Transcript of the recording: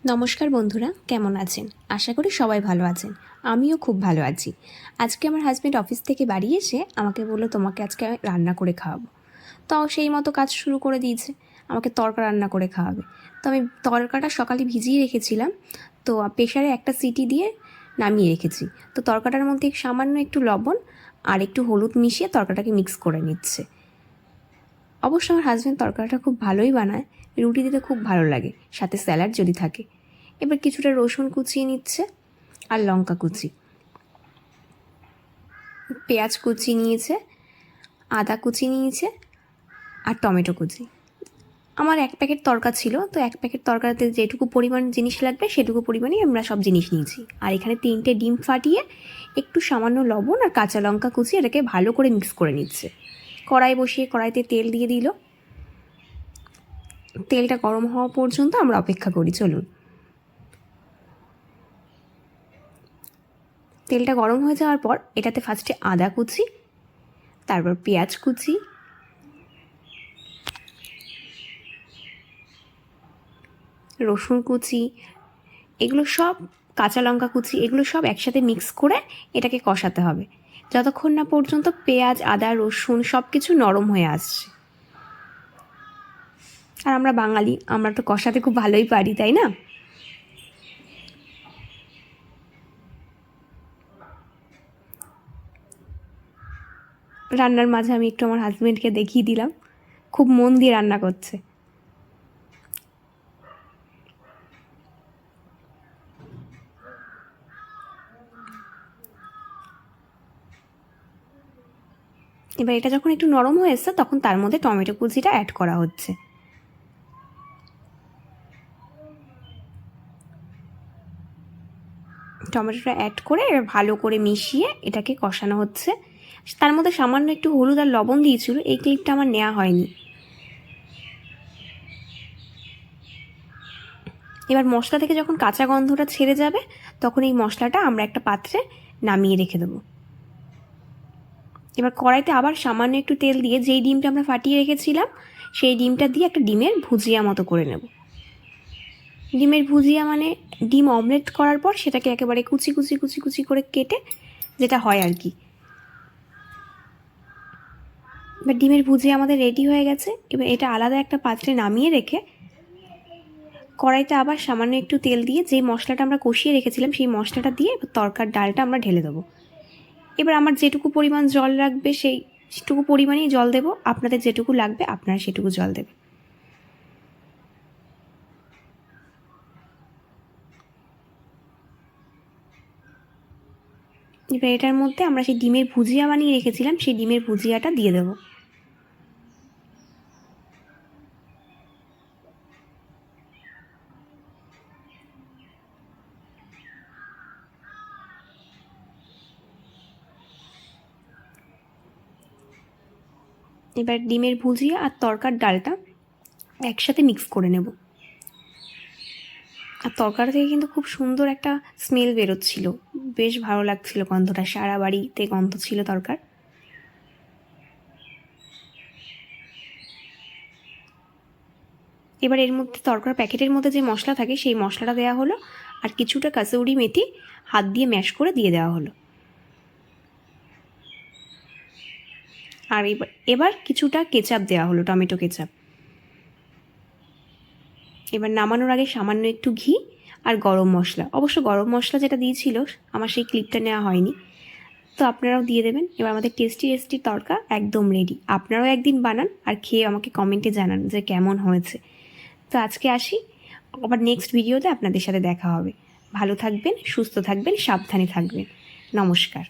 নমস্কার বন্ধুরা, কেমন আছেন? আশা করি সবাই ভালো আছেন। আমিও খুব ভালো আছি। আজকে আমার হাজব্যান্ড অফিস থেকে বাড়ি এসে আমাকে বলল, তোমাকে আজকে আমি রান্না করে খাওয়াবো। তো সেই মতো কাজ শুরু করে দিয়েছে, আমাকে তড়কা রান্না করে খাওয়াবে। তো আমি তড়কাটা সকালে ভিজিয়ে রেখেছিলাম, তো প্রেশারে একটা সিটি দিয়ে নামিয়ে রেখেছি। তো তড়কাটার মধ্যে সামান্য একটু লবণ আর একটু হলুদ মিশিয়ে তড়কাটাকে মিক্স করে নিচ্ছে। অবশ্য আমার হাজব্যান্ড তরকারিটা খুব ভালোই বানায়, রুটি দিতে খুব ভালো লাগে, সাথে স্যালাড যদি থাকে। এবার কিছুটা রসুন কুচিয়ে নিচ্ছে আর লঙ্কা কুচি, পেঁয়াজ কুচি নিয়েছে, আদা কুচি নিয়েছে আর টমেটো কুচি। আমার এক প্যাকেট তরকা ছিল, তো এক প্যাকেট তরকারিতে যেটুকু পরিমাণ জিনিস লাগবে সেটুকু পরিমাণেই আমরা সব জিনিস নিয়েছি। আর এখানে 3টে ডিম ফাটিয়ে একটু সামান্য লবণ আর কাঁচা লঙ্কা কুচি এটাকে ভালো করে মিক্স করে নিচ্ছে। কড়াই বসিয়ে কড়াইতে তেল দিয়ে দিল। তেলটা গরম হওয়া পর্যন্ত আমরা অপেক্ষা করি। চলুন, তেলটা গরম হয়ে যাওয়ার পর এটাতে ফার্স্টে আদা কুচি, তারপর পেঁয়াজ কুচি, রসুন কুচি, এগুলো সব, কাঁচা লঙ্কা কুচি, এগুলো সব একসাথে মিক্স করে এটাকে কষাতে হবে যতক্ষণ না পর্যন্ত পেঁয়াজ, আদা, রসুন সব কিছু নরম হয়ে আসছে। আর আমরা বাঙালি, আমরা তো কষাতে খুব ভালোই পারি, তাই না? রান্নার মাঝে আমি একটু আমার হাজব্যান্ডকে দেখিয়ে দিলাম, খুব মন দিয়ে রান্না করছে। এবার এটা যখন একটু নরম হয়ে এসছে তখন তার মধ্যে টমেটো কুচিটা অ্যাড করা হচ্ছে। টমেটোটা অ্যাড করে ভালো করে মিশিয়ে এটাকে কষানো হচ্ছে। তার মধ্যে সামান্য একটু হলুদ আর লবণ দিয়েছিল, এই ক্লিপটা আমার নেওয়া হয়নি। এবার মশলা থেকে যখন কাঁচা গন্ধটা ছেড়ে যাবে তখন এই মশলাটা আমরা একটা পাত্রে নামিয়ে রেখে দেবো। এবার কড়াইতে আবার সামান্য একটু তেল দিয়ে যেই ডিমটা আমরা ফাটিয়ে রেখেছিলাম সেই ডিমটা দিয়ে একটা ডিমের ভুজিয়া মতো করে নেব। ডিমের ভুজিয়া মানে ডিম অমলেট করার পর সেটাকে একেবারে কুচি কুচি কুচি কুচি করে কেটে যেটা হয় আর কি। এবার ডিমের ভুজিয়া আমাদের রেডি হয়ে গেছে। এবার এটা আলাদা একটা পাত্রে নামিয়ে রেখে কড়াইতে আবার সামান্য একটু তেল দিয়ে যে মশলাটা আমরা কষিয়ে রেখেছিলাম সেই মশলাটা দিয়ে তরকার ডালটা আমরা ঢেলে দেবো। এবার আমার যেটুকু পরিমাণ জল লাগবে সেইটুকু পরিমাণেই জল দেব, আপনাদের যেটুকু লাগবে আপনারা সেটুকু জল দেবেন। এবার এটার মধ্যে আমরা সেই ডিমের ভুজিয়া বানিয়ে রেখেছিলাম সেই ডিমের ভুজিয়াটা দিয়ে দেবো। এবার ডিমের ভুজিয়া আর তরকার ডালটা একসাথে মিক্স করে নেব। আর তরকারি থেকে কিন্তু খুব সুন্দর একটা স্মেল বেরোচ্ছিল, বেশ ভালো লাগছিল গন্ধটা, সারা বাড়িতে গন্ধ ছিল তরকার। এবার এর মধ্যে তরকার প্যাকেটের মধ্যে যে মশলা থাকে সেই মশলাটা দেওয়া হলো আর কিছুটা কাসুরি মেথি হাত দিয়ে ম্যাশ করে দিয়ে দেওয়া হলো। আর এবার কিছুটা কেচাপ দেওয়া হলো, টমেটো কেচাপ। এবার নামানোর আগে সামান্য একটু ঘি আর গরম মশলা, অবশ্য গরম মশলা যেটা দিয়েছিল আমার সেই ক্লিপটা নেওয়া হয়নি, তো আপনারাও দিয়ে দেবেন। এবার আমাদের টেস্টি টেস্টি তরকা একদম রেডি। আপনারাও একদিন বানান আর খেয়ে আমাকে কমেন্টে জানান যে কেমন হয়েছে। তো আজকে আসি, আবার নেক্সট ভিডিওতে আপনাদের সাথে দেখা হবে। ভালো থাকবেন, সুস্থ থাকবেন, সাবধানে থাকবেন। নমস্কার।